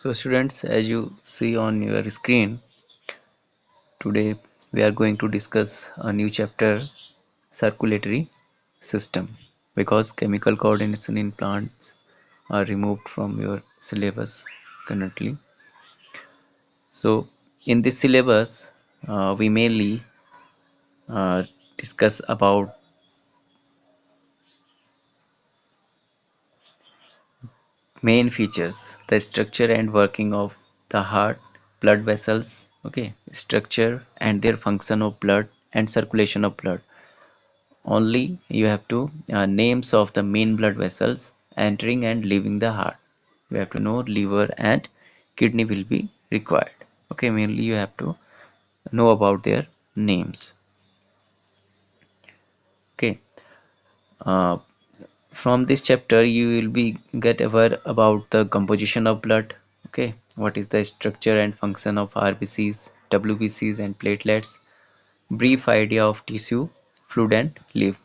So students, as you see on your screen, today we are going to discuss a new chapter, circulatory system, because chemical coordination in plants are removed from your syllabus currently. So in this syllabus, we mainly uh, discuss about main features, the structure and working of the heart, blood vessels, okay, structure and their function of blood and circulation of blood. Only you have to names of the main blood vessels entering and leaving the heart. You have to know liver and kidney will be required. Okay, mainly you have to know about their names. Okay, uh, from this chapter you will be get aware about the composition of blood. Okay, what is the structure and function of RBCs, WBCs and platelets. Brief idea of tissue, fluid and lymph.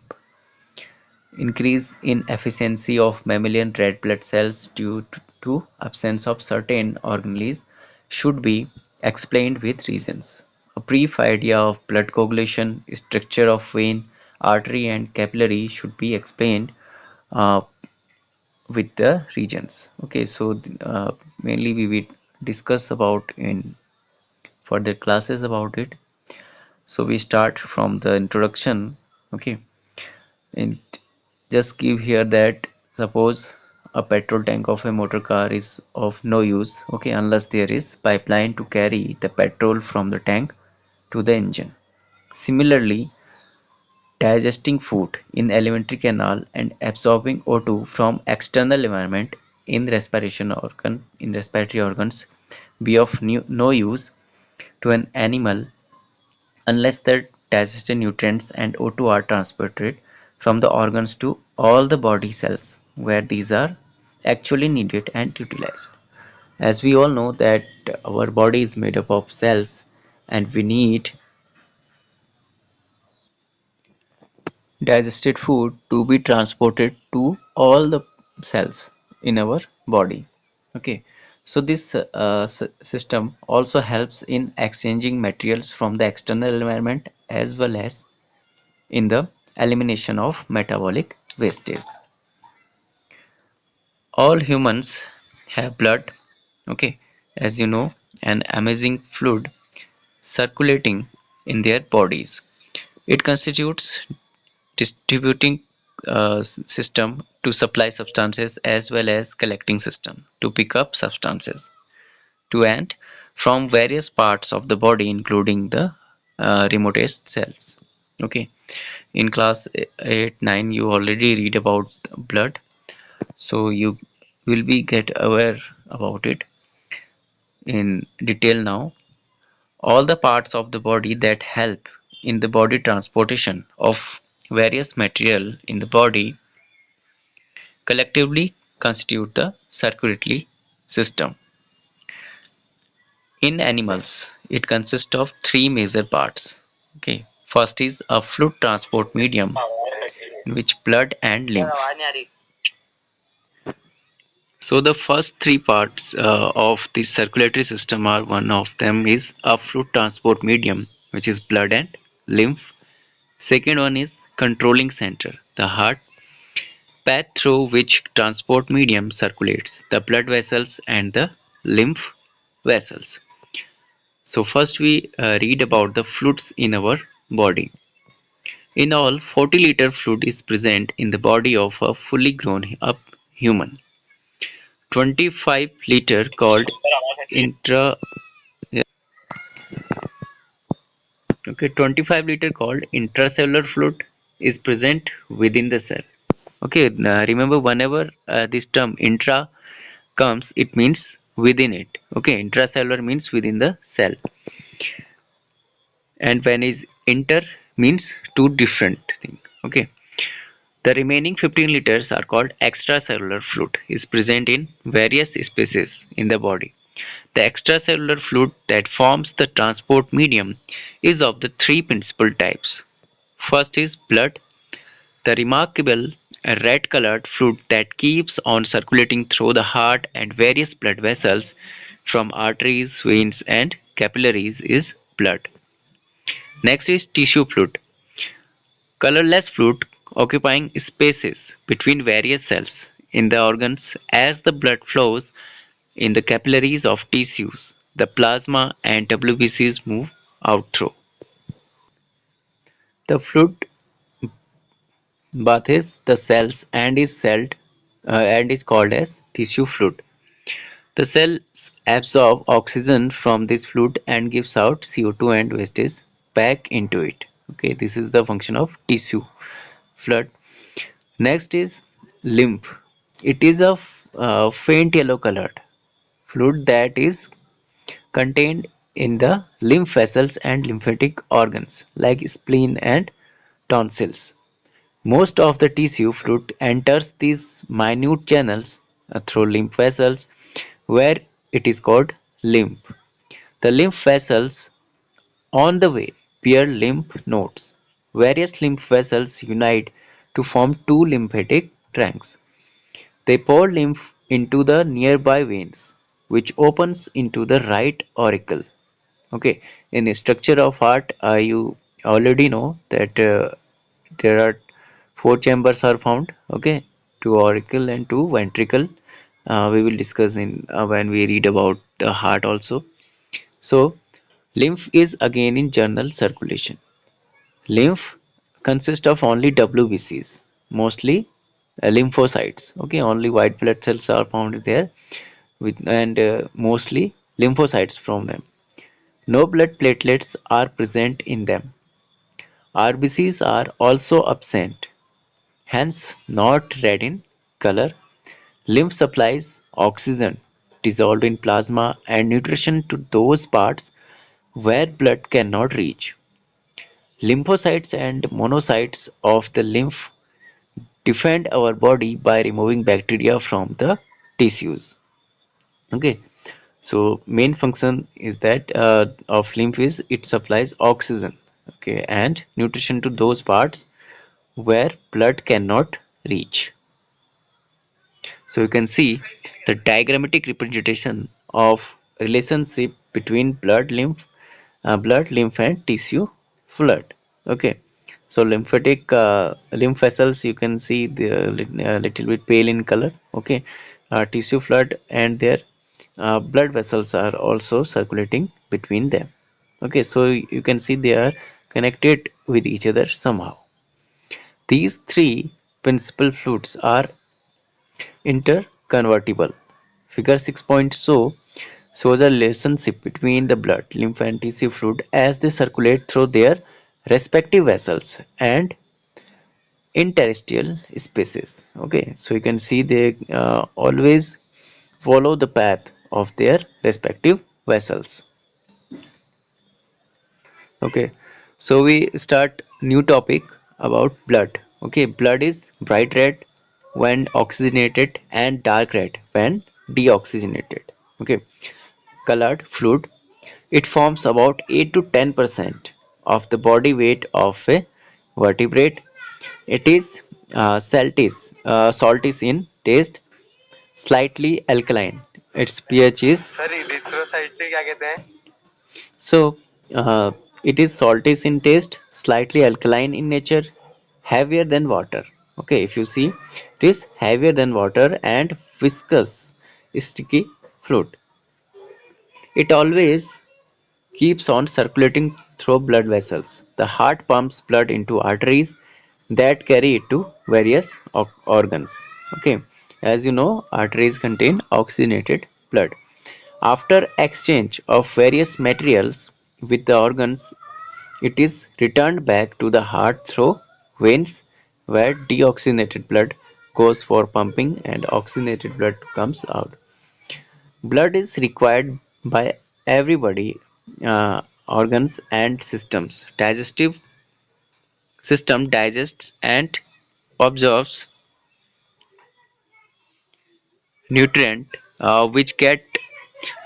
Increase in efficiency of mammalian red blood cells due to absence of certain organelles should be explained with reasons. A brief idea of blood coagulation, structure of vein, artery and capillary should be explained uh, with the regions. Okay, so mainly we will discuss about in further classes about it. So we start from the introduction. Okay, and just give here that suppose a petrol tank of a motor car is of no use, okay, unless there is pipeline to carry the petrol from the tank to the engine. Similarly, digesting food in alimentary canal and absorbing O2 from external environment in respiratory organs be of no use to an animal unless the digested nutrients and O2 are transported from the organs to all the body cells where these are actually needed and utilized. As we all know that our body is made up of cells and we need digested food to be transported to all the cells in our body. Okay, so this system also helps in exchanging materials from the external environment as well as in the elimination of metabolic wastage. All humans have blood, okay, as you know, an amazing fluid circulating in their bodies. It constitutes distributing system to supply substances as well as collecting system to pick up substances to and from various parts of the body including the remotest cells. Okay, in class 8 9 you already read about blood, so you will be get aware about it in detail now. All the parts of the body that help in the body transportation of various material in the body collectively constitute the circulatory system. In animals, it consists of three major parts. Okay, first is a fluid transport medium in which blood and lymph. So the first three parts of the circulatory system are, one of them is a fluid transport medium, which is blood and lymph. Second one is controlling center, the heart, path through which transport medium circulates, the blood vessels and the lymph vessels. So first we read about the fluids in our body. In all, 40-liter fluid is present in the body of a fully grown up human. 25-liter called intra okay 25-liter called intracellular fluid is present within the cell. Okay, remember whenever this term intra comes, it means within it. Okay, intracellular means within the cell, and when is inter means two different thing. Okay, the remaining 15 liters are called extracellular fluid is present in various spaces in the body. The extracellular fluid that forms the transport medium is of the three principal types. First is blood, the remarkable red colored fluid that keeps on circulating through the heart and various blood vessels from arteries, veins, and capillaries is blood. Next is tissue fluid, colorless fluid occupying spaces between various cells in the organs as the blood flows in the capillaries of tissues. The plasma and WBCs move out through. The fluid bathes the cells and is called as tissue fluid. The cells absorb oxygen from this fluid and gives out CO2 and wastage back into it. Okay, this is the function of tissue fluid. Next is lymph. It is a faint yellow colored fluid that is contained in the lymph vessels and lymphatic organs like spleen and tonsils. Most of the tissue fluid enters these minute channels through lymph vessels where it is called lymph. The lymph vessels on the way bear lymph nodes. Various lymph vessels unite to form two lymphatic trunks. They pour lymph into the nearby veins, which opens into the right auricle. Okay, in the structure of heart, you already know that there are four chambers are found. Okay, two auricle and two ventricle. We will discuss in when we read about the heart also. So, lymph is again in general circulation. Lymph consists of only WBCs, mostly lymphocytes. Okay, only white blood cells are found there, and mostly lymphocytes from them. No blood platelets are present in them. RBCs are also absent, hence not red in color. Lymph supplies oxygen dissolved in plasma and nutrition to those parts where blood cannot reach. Lymphocytes and monocytes of the lymph defend our body by removing bacteria from the tissues. Okay, so main function is that of lymph is it supplies oxygen, okay, and nutrition to those parts where blood cannot reach. So you can see the diagrammatic representation of relationship between blood, lymph, and tissue fluid. Okay, so lymph vessels you can see the little bit pale in color. Okay, tissue fluid and their blood vessels are also circulating between them. Okay, so you can see they are connected with each other somehow. These three principal fluids are interconvertible. Figure 6 shows a relationship between the blood, lymph, and tissue fluid as they circulate through their respective vessels and interstitial spaces. Okay, so you can see they always follow the path of their respective vessels. Okay, so we start new topic about blood. Okay, blood is bright red when oxygenated and dark red when deoxygenated. Okay, colored fluid. It forms about 8 to 10% of the body weight of a vertebrate. It is saltish in taste, slightly alkaline. Its pH is sir इलेक्ट्रोसाइड से क्या कहते हैं so it is saltish in taste, slightly alkaline in nature, heavier than water. Okay, if you see, it is heavier than water and viscous, sticky fluid. It always keeps on circulating through blood vessels. The heart pumps blood into arteries that carry it to various organs. Okay, as you know, arteries contain oxygenated blood. After exchange of various materials with the organs, it is returned back to the heart through veins where deoxygenated blood goes for pumping and oxygenated blood comes out. Blood is required by everybody, organs and systems. Digestive system digests and absorbs nutrient which get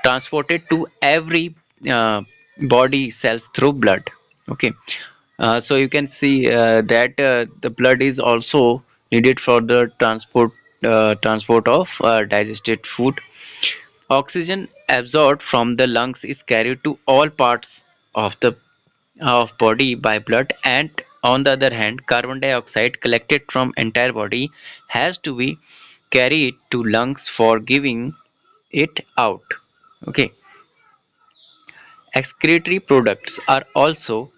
transported to every uh, body cells through blood. Okay, so you can see that the blood is also needed for the transport of digested food. Oxygen absorbed from the lungs is carried to all parts of the of body by blood, and on the other hand carbon dioxide collected from entire body has to be carried to lungs for giving it out. Okay, excretory products are also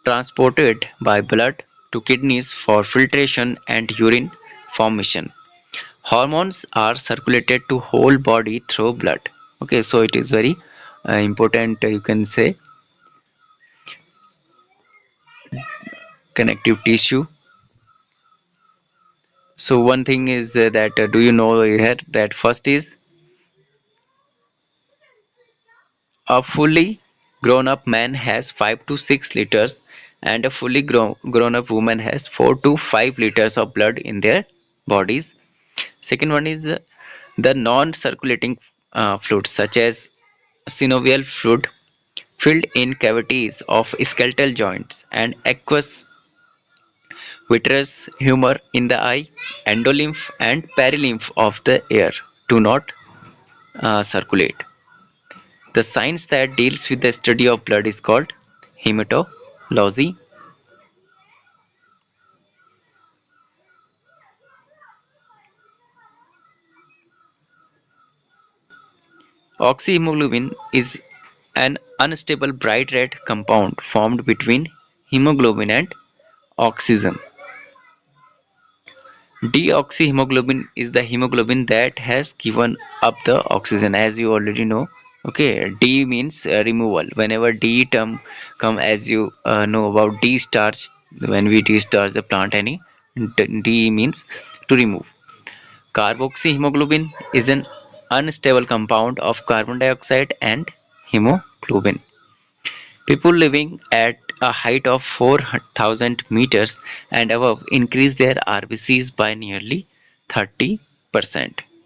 transported by blood to kidneys for filtration and urine formation. Hormones are circulated to whole body through blood. Okay, so it is very important, you can say, connective tissue. So one thing is that do you know here that first is a fully grown up man has 5 to 6 liters and a fully grown up woman has 4 to 5 liters of blood in their bodies. Second one is the non circulating fluids such as synovial fluid filled in cavities of skeletal joints and aqueous vitreous humor in the eye, endolymph and perilymph of the ear do not circulate. The science that deals with the study of blood is called hematology. Oxyhemoglobin is an unstable bright red compound formed between hemoglobin and oxygen. Deoxyhemoglobin is the hemoglobin that has given up the oxygen, as you already know. Okay, D means removal. Whenever D term come, as you know about D-starch, when we D-starch the plant any, D means to remove. Carboxyhemoglobin is an unstable compound of carbon dioxide and hemoglobin. People living at a height of 4,000 meters and above increase their RBCs by nearly 30%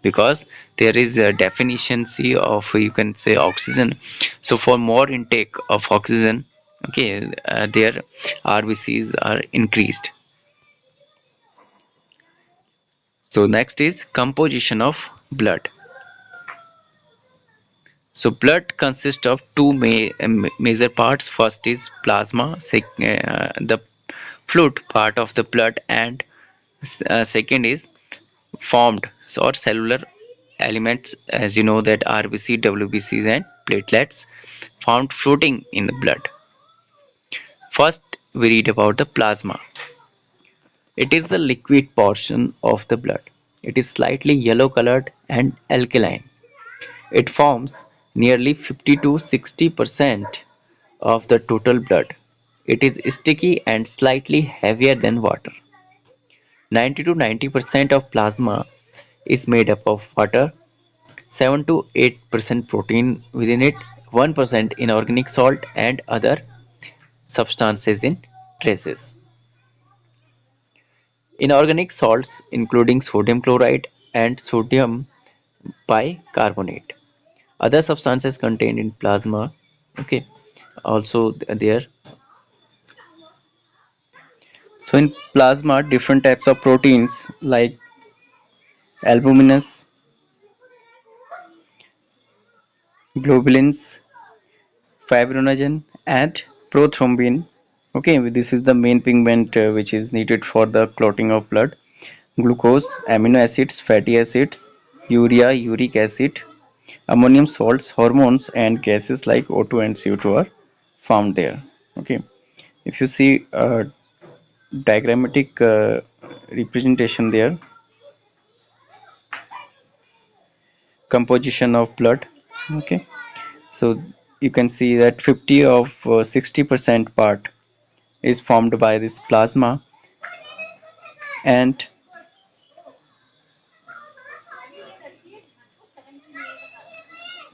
because there is a deficiency of, you can say, oxygen. So for more intake of oxygen, okay, their RBCs are increased. So next is composition of blood. So blood consists of two major parts. First is plasma, the fluid part of the blood, and second is formed or cellular elements, as you know that RBC, WBCs and platelets found floating in the blood. First we read about the plasma. It is the liquid portion of the blood. It is slightly yellow colored and alkaline. It forms nearly 50 to 60% of the total blood. It is sticky and slightly heavier than water. 90 to 90% of plasma is made up of water, 7 to 8% protein within it, 1% inorganic salt, and other substances in traces. Inorganic salts including sodium chloride and sodium bicarbonate. Other substances contained in plasma, okay, also there. So in plasma, different types of proteins like albuminous, globulins, fibrinogen, and prothrombin. Okay, this is the main pigment which is needed for the clotting of blood. Glucose, amino acids, fatty acids, urea, uric acid, ammonium salts, hormones, and gases like O2 and CO2 are found there. Okay, if you see diagrammatic representation there, composition of blood. Okay, so you can see that 50 of 60% part is formed by this plasma, and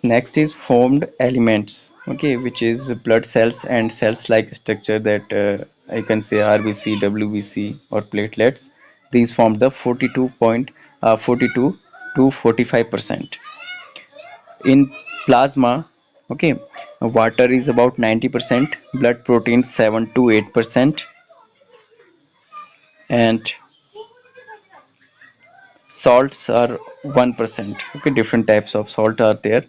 next is formed elements, okay, which is blood cells and cells like structure that I can say RBC, WBC or platelets. These form the 42 to 45%. In plasma, okay, water is about 90%, blood protein 7 to 8%, and salts are 1%. Okay, different types of salt are there.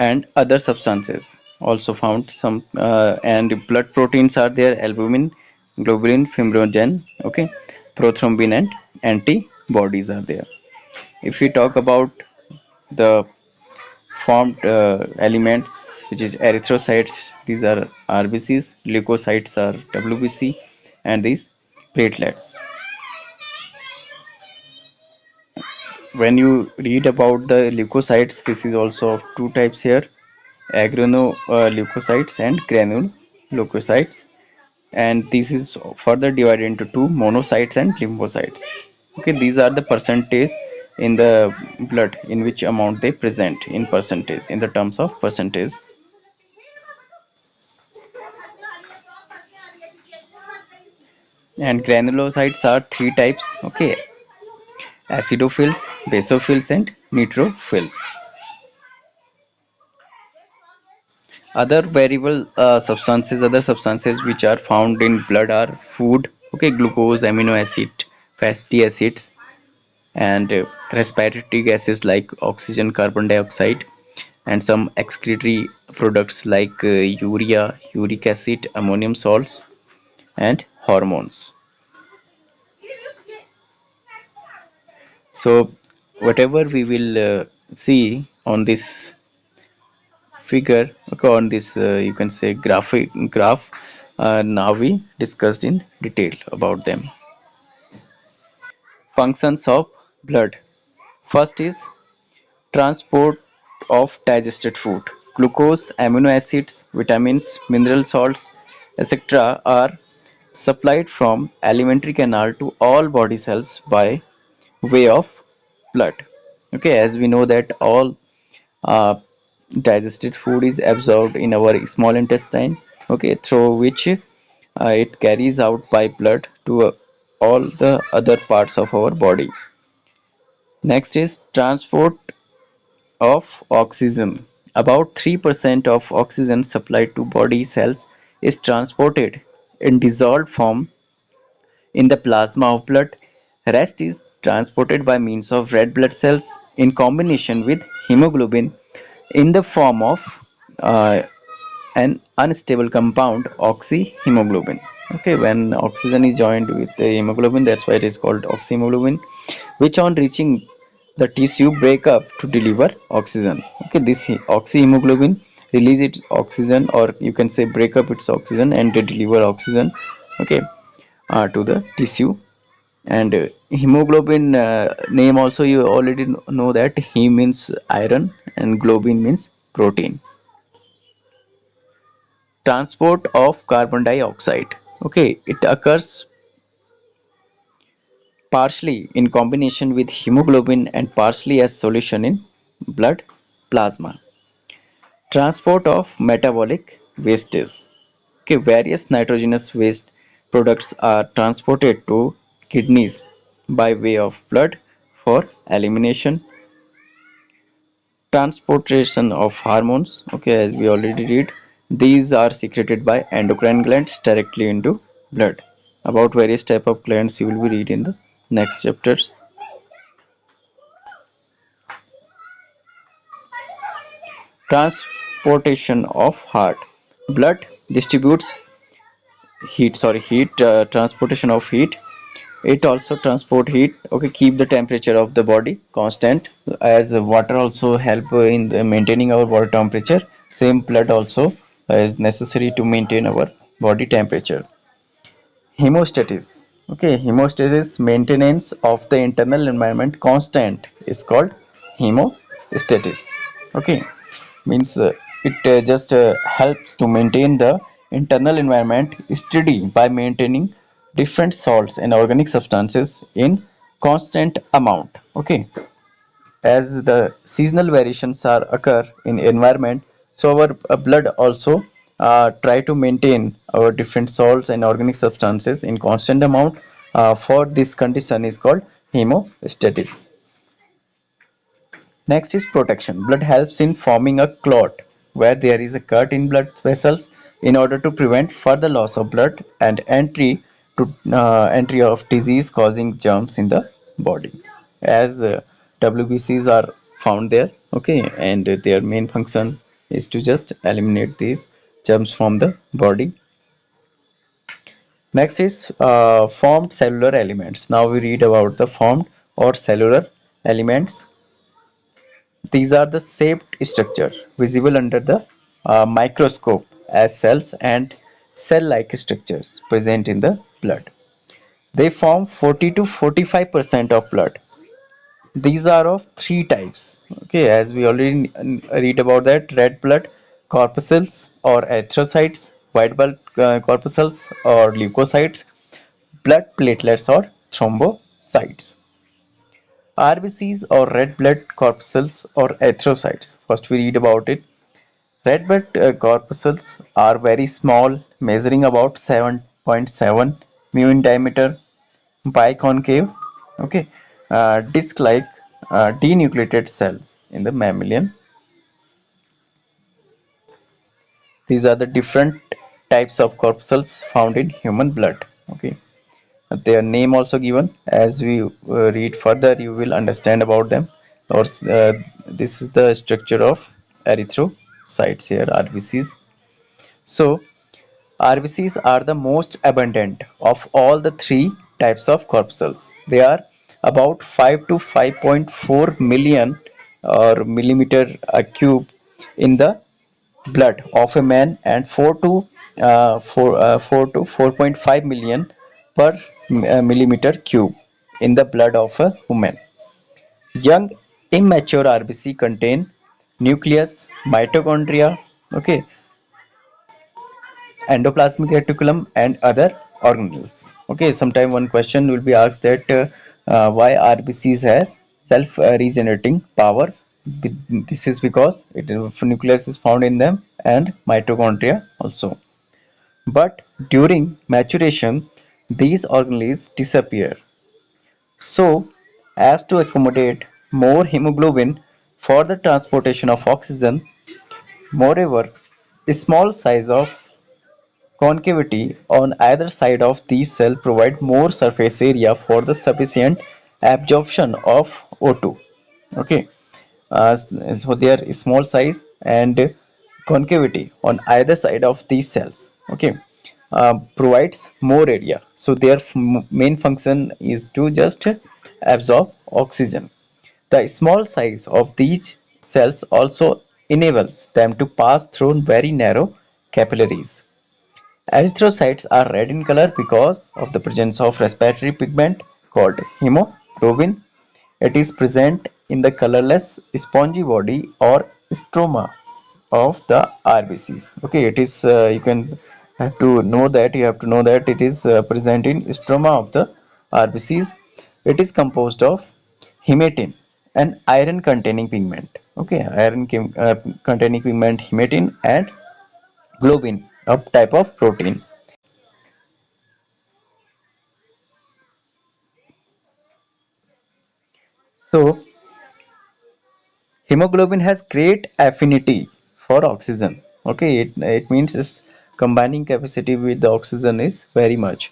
and other substances also found some, and blood proteins are there: albumin, globulin, fibrogen, okay, prothrombin, and antibodies are there. If we talk about the formed elements, which is erythrocytes, these are RBCs, leukocytes are WBC, and these platelets. When you read about the leukocytes, this is also of two types here: leukocytes and granulocytes, and this is further divided into two: monocytes and lymphocytes. Okay, these are the percentage in the blood, in which amount they present in percentage, in the terms of percentage. And granulocytes are three types, okay: acidophils, basophils, and neutrophils. Other substances which are found in blood are food, okay, glucose, amino acid, fatty acids, and respiratory gases like oxygen, carbon dioxide, and some excretory products like urea, uric acid, ammonium salts, and hormones. So whatever we will see on this figure, okay, on this you can say graph, now we discussed in detail about them. Functions of blood: first is transport of digested food. Glucose, amino acids, vitamins, mineral salts, etc. are supplied from alimentary canal to all body cells by way of blood. Okay, as we know that all uh, digested food is absorbed in our small intestine, okay, through which it carries out by blood to all the other parts of our body. Next is transport of oxygen. About 3% of oxygen supplied to body cells is transported in dissolved form in the plasma of blood. Rest is transported by means of red blood cells in combination with hemoglobin in the form of uh, an unstable compound, oxyhemoglobin. Okay, when oxygen is joined with the hemoglobin, that's why it is called oxyhemoglobin, which on reaching the tissue break up to deliver oxygen. Okay, this oxyhemoglobin release its oxygen, or you can say break up its oxygen and deliver oxygen, okay, to the tissue. And hemoglobin name also you already know that he means iron and globin means protein. Transport of carbon dioxide, okay, it occurs partially in combination with hemoglobin and partially as solution in blood plasma. Transport of metabolic wastes, okay, various nitrogenous waste products are transported to kidneys by way of blood for elimination. Transportation of hormones, okay, as we already read, these are secreted by endocrine glands directly into blood. About various type of glands you will be read in the next chapters. Transportation of heart, blood distributes heat, transportation of heat, it also transport heat, okay, keep the temperature of the body constant, as water also help in the maintaining our body temperature. Same, blood also is necessary to maintain our body temperature. Hemostasis, okay, hemostasis, maintenance of the internal environment constant, is called hemostasis. Okay, means it just helps to maintain the internal environment steady by maintaining different salts and organic substances in constant amount. Okay, as the seasonal variations are occur in environment, so our blood also try to maintain our different salts and organic substances in constant amount. For this condition is called hemostasis. Next is protection. Blood helps in forming a clot where there is a cut in blood vessels in order to prevent further loss of blood and entry of disease causing germs in the body. As WBCs are found there, okay, and their main function is to just eliminate these germs from the body. Next is formed cellular elements. Now we read about the formed or cellular elements. These are the shaped structure visible under the microscope as cells and cell-like structures present in the blood. They form 40 to 45% of blood. These are of three types. Okay, as we already read about that, red blood corpuscles or erythrocytes, white blood corpuscles or leukocytes, blood platelets or thrombocytes. RBCs or red blood corpuscles or erythrocytes. First we read about it. Red blood corpuscles are very small, measuring about 7.7 mu in diameter, biconcave, okay, disc-like denucleated cells in the mammalian. These are the different types of corpuscles found in human blood. Okay, their name also given. As we read further, you will understand about them. Or this is the structure of erythrocytes here, RBCs. So RBCs are the most abundant of all the three types of corpuscles. They are about 5 to 5.4 million or millimeter cube in the blood of a man and 4 to 4.5 million per millimeter cube in the blood of a woman. Young immature RBC contain nucleus, mitochondria, okay, endoplasmic reticulum and other organelles. Okay, sometime one question will be asked that why RBCs have self regenerating power. This is because nucleus is found in them and mitochondria also. But during maturation, these organelles disappear. So, as to accommodate more hemoglobin for the transportation of oxygen, moreover, a small size of concavity on either side of these cells provide more surface area for the sufficient absorption of O2. Okay, so they are small size and concavity on either side of these cells. Okay, provides more area. So their main function is to just absorb oxygen. The small size of these cells also enables them to pass through very narrow capillaries. Erythrocytes are red in color because of the presence of respiratory pigment called hemoglobin. It is present in the colorless spongy body or stroma of the RBCs. Okay, it is you have to know that it is present in stroma of the RBCs. It is composed of hematin, an iron containing pigment. Okay, containing pigment hematin and globin, a type of protein. So, hemoglobin has great affinity for oxygen. Okay, it means its combining capacity with the oxygen is very much.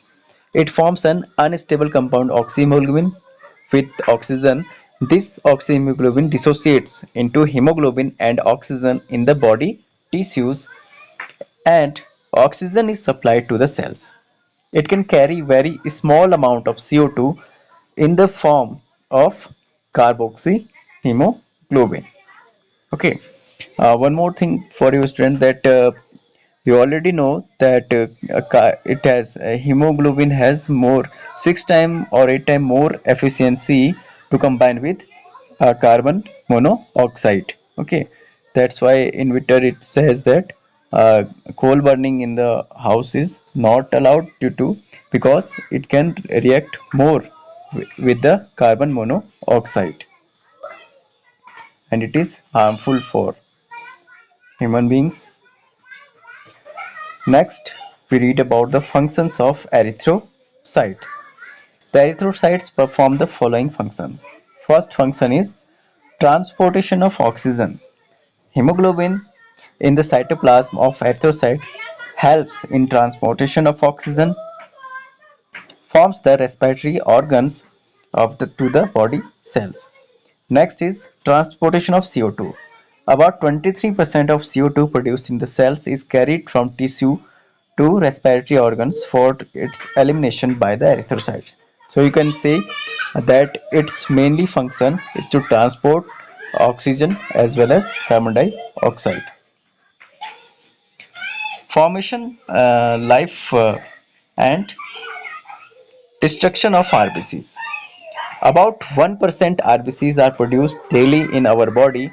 It forms an unstable compound oxyhemoglobin with oxygen. This oxyhemoglobin dissociates into hemoglobin and oxygen in the body tissues and oxygen is supplied to the cells. It can carry very small amount of CO2 in the form of carboxyhemoglobin. Okay. One more thing for you, student, that you already know that it has hemoglobin has more 6 times or 8 times more efficiency to combine with carbon monoxide. Okay, that's why in winter it says that coal burning in the house is not allowed due to because it can react more with the carbon monoxide and it is harmful for human beings. Next, we read about the functions of erythrocytes. The erythrocytes perform the following functions. First function is transportation of oxygen. Hemoglobin in the cytoplasm of erythrocytes helps in transportation of oxygen, forms the respiratory organs to the body cells. Next is transportation of CO2. About 23% of CO2 produced in the cells is carried from tissue to respiratory organs for its elimination by the erythrocytes. So you can say that its mainly function is to transport oxygen as well as carbon dioxide. Formation, life, and destruction of RBCs. About 1% RBCs are produced daily in our body,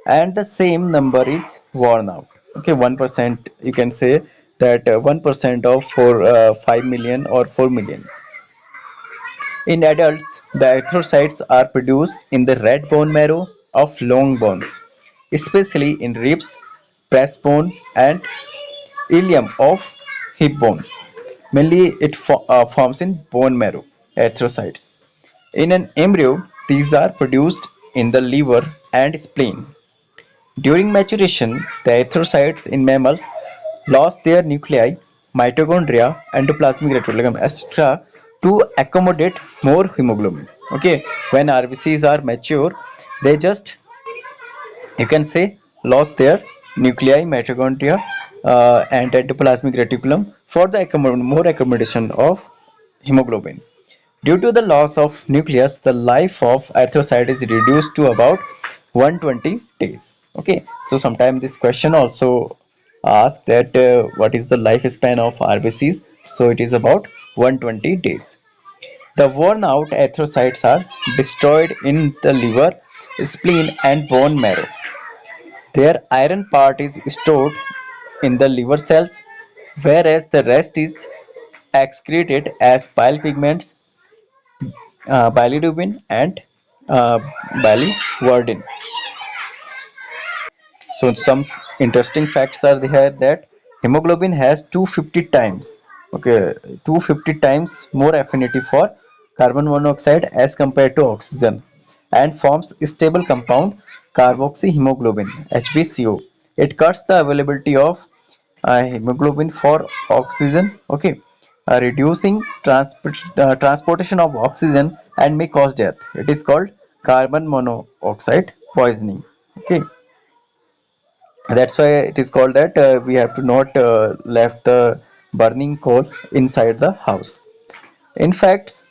and the same number is worn out. Okay, 1%, you can say that 1% of 5 million or 4 million. In adults, the erythrocytes are produced in the red bone marrow of long bones, especially in ribs, breastbone, and ilium of hip bones. Mainly, it forms in bone marrow erythrocytes. In an embryo, these are produced in the liver and spleen. During maturation, the erythrocytes in mammals lost their nuclei, mitochondria, endoplasmic reticulum, etc. to accommodate more hemoglobin. Okay, when RBCs are mature, they just, you can say, lost their nuclei, mitochondria, and endoplasmic reticulum for the more accommodation of hemoglobin. Due to the loss of nucleus, the life of erythrocyte is reduced to about 120 days. Okay, so sometimes this question also asks that what is the lifespan of RBCs? So it is about 120 days. The worn out erythrocytes are destroyed in the liver, spleen, and bone marrow. Their iron part is stored in the liver cells, whereas the rest is excreted as bile pigments, bilirubin, and uh, biliverdin. So some interesting facts are there that hemoglobin has 250 times, okay, 250 times more affinity for carbon monoxide as compared to oxygen, and forms stable compound carboxyhemoglobin (HbCO). It cuts the availability of hemoglobin for oxygen, okay, reducing transportation of oxygen and may cause death. It is called carbon monoxide poisoning. Okay, that's why it is called that we have to not left the burning coal inside the house. Infects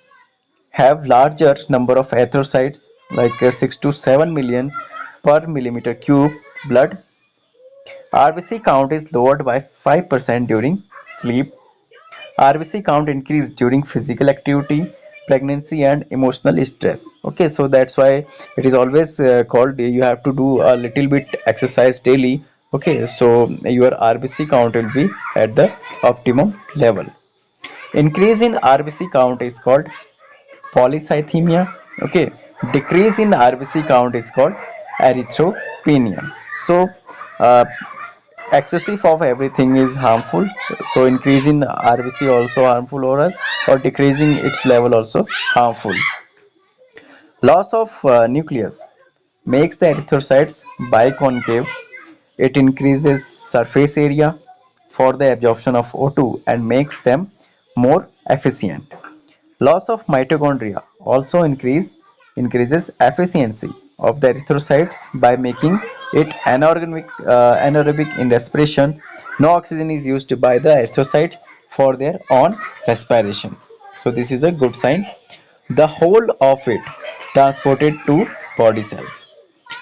have larger number of erythrocytes like 6 to 7 millions per millimeter cube blood. RBC count is lowered by 5% during sleep. RBC count increase during physical activity, pregnancy, and emotional stress. Okay, so that's why it is always called you have to do a little bit exercise daily. Okay, so your RBC count will be at the optimum level. Increase in RBC count is called polycythemia. Okay, decrease in RBC count is called erythropenia. So, uh, excessive of everything is harmful, so increasing RBC also harmful for us, or decreasing its level also harmful. Loss of nucleus makes the erythrocytes biconcave. It increases surface area for the absorption of O2 and makes them more efficient. Loss of mitochondria also increases efficiency of the erythrocytes by making it anaerobic in respiration. No oxygen is used by the erythrocytes for their own respiration. So this is a good sign. The whole of it transported to body cells.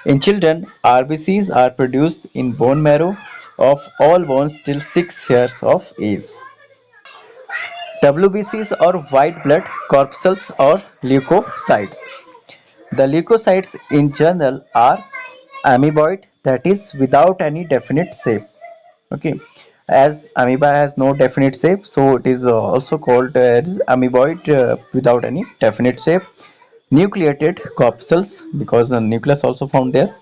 In children, RBCs are produced in bone marrow of all bones till 6 years of age. WBCs or white blood corpuscles or leukocytes. The leukocytes in general are amoeboid, that is without any definite shape. Okay, as amoeba has no definite shape, so it is also called as amoeboid without any definite shape. Nucleated corpuscles, because the nucleus also found there.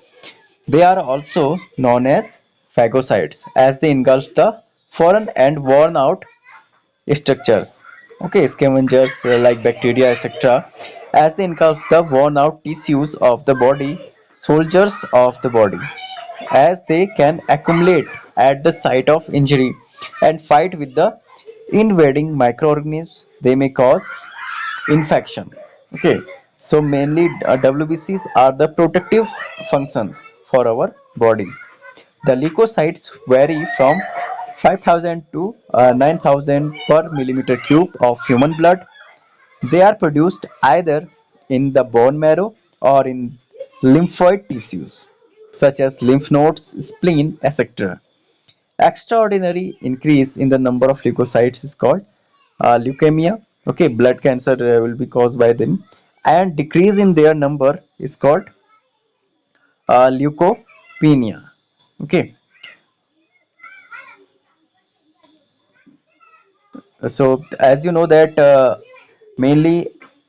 They are also known as phagocytes as they engulf the foreign and worn out structures, okay, scavengers like bacteria, etc., as they engulf the worn out tissues of the body, soldiers of the body, as they can accumulate at the site of injury and fight with the invading microorganisms. They may cause infection. Okay, so mainly WBCs are the protective functions for our body. The leukocytes vary from 5,000 to 9,000 per millimeter cube of human blood. They are produced either in the bone marrow or in lymphoid tissues such as lymph nodes, spleen, etc. Extraordinary increase in the number of leukocytes is called leukemia. Okay, blood cancer will be caused by them, and decrease in their number is called leukopenia. Okay, so as you know that mainly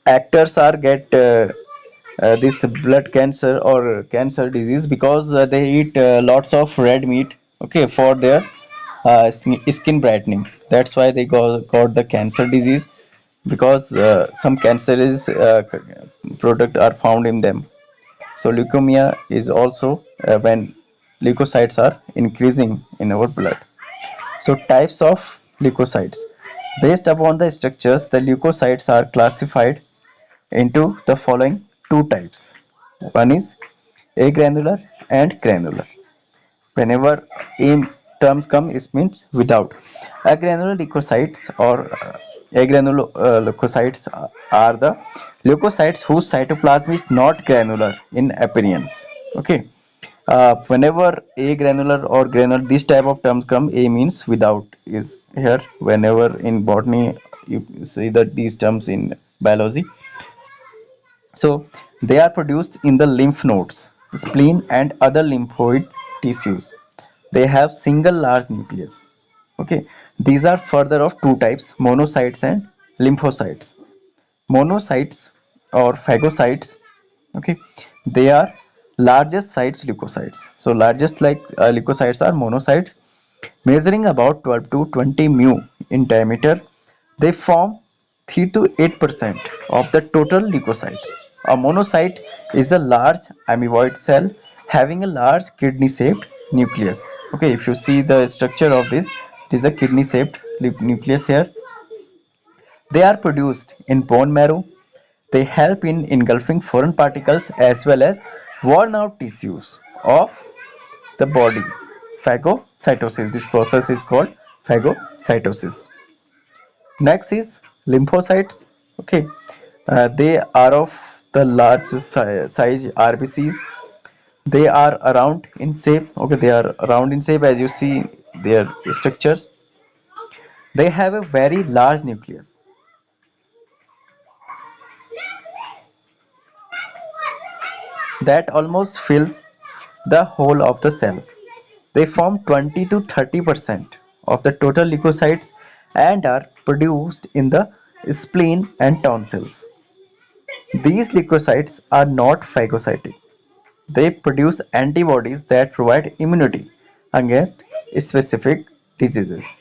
actors are get this blood cancer or cancer disease because they eat lots of red meat, okay, for their skin brightening. That's why they got the cancer disease, because some cancerous product are found in them. So leukemia is also when leukocytes are increasing in our blood. So types of leukocytes. Based upon the structures, the leukocytes are classified into the following two types. One is agranular and granular. Whenever A terms come, it means without. Agranular leukocytes or agranular leukocytes are the leukocytes whose cytoplasm is not granular in appearance. Okay. Whenever A granular or granular, this type of terms come, A means without is here. Whenever in botany you see that these terms in biology. So they are produced in the lymph nodes, spleen and other lymphoid tissues. They have single large nucleus. Okay, these are further of two types, monocytes and lymphocytes. Monocytes or phagocytes, okay, they are largest size leukocytes. So largest leukocytes are monocytes, measuring about 12 to 20 mu in diameter. They form 3 to 8% of the total leukocytes. A monocyte is a large amoeboid cell having a large kidney shaped nucleus. Okay, if you see the structure of this, it is a kidney shaped nucleus here. They are produced in bone marrow. They help in engulfing foreign particles as well as worn out tissues of the body. Phagocytosis. This process is called phagocytosis. Next is lymphocytes. Okay, they are of the large size RBCs. They are around in shape. Okay, they are round in shape as you see their structures. They have a very large nucleus that almost fills the whole of the cell. They form 20 to 30% of the total leukocytes and are produced in the spleen and tonsils. These leukocytes are not phagocytic. They produce antibodies that provide immunity against specific diseases.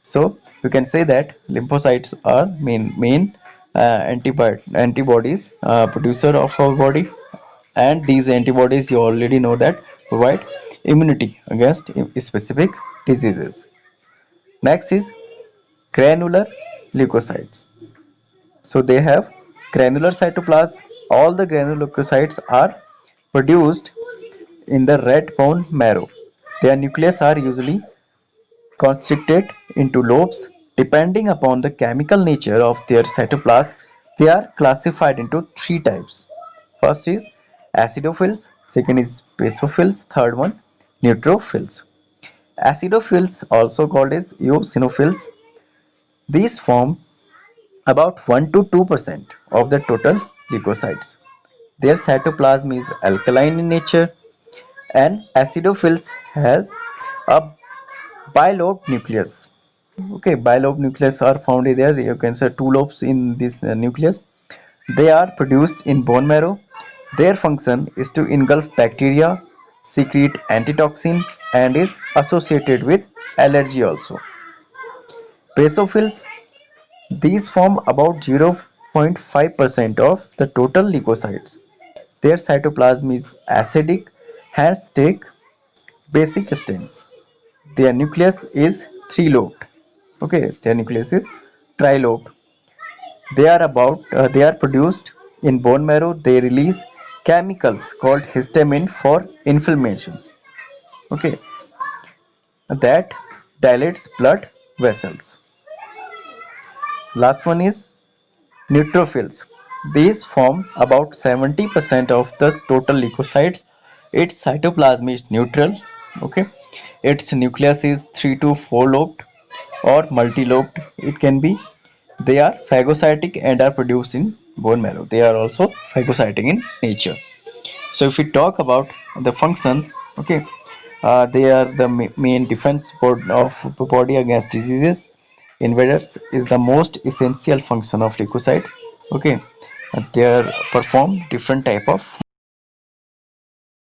So you can say that lymphocytes are main antibodies producer of our body, and these antibodies you already know that provide immunity against specific diseases. Next is granular leukocytes. So they have granular cytoplasm. All the granular leukocytes are produced in the red bone marrow. Their nucleus are usually constricted into lobes. Depending upon the chemical nature of their cytoplasm, they are classified into three types. First is acidophils, second is basophils, third one neutrophils. Acidophils, also called as eosinophils, these form about 1 to 2% of the total leukocytes. Their cytoplasm is alkaline in nature, and acidophils has a bilobed nucleus. Okay, bilobed nucleus are found in there. You can say two lobes in this nucleus. They are produced in bone marrow. Their function is to engulf bacteria, secrete antitoxin, and is associated with allergy also. Basophils, these form about 0.5% of the total leukocytes. Their cytoplasm is acidic, hence take basic stance. Their nucleus is trilobed. Okay, their nucleus is trilobed. They are produced in bone marrow. They release chemicals called histamine for inflammation. Okay, that dilates blood vessels. Last one is neutrophils. These form about 70% of the total leukocytes. Its cytoplasm is neutral. Okay, its nucleus is 3 to 4 lobed or multi-lobed. It can be. They are phagocytic and are produced in bone marrow. They are also phagocytic in nature. So if we talk about the functions, okay, they are the main defense of the body against diseases. Invaders is the most essential function of leukocytes. Okay, they perform different type of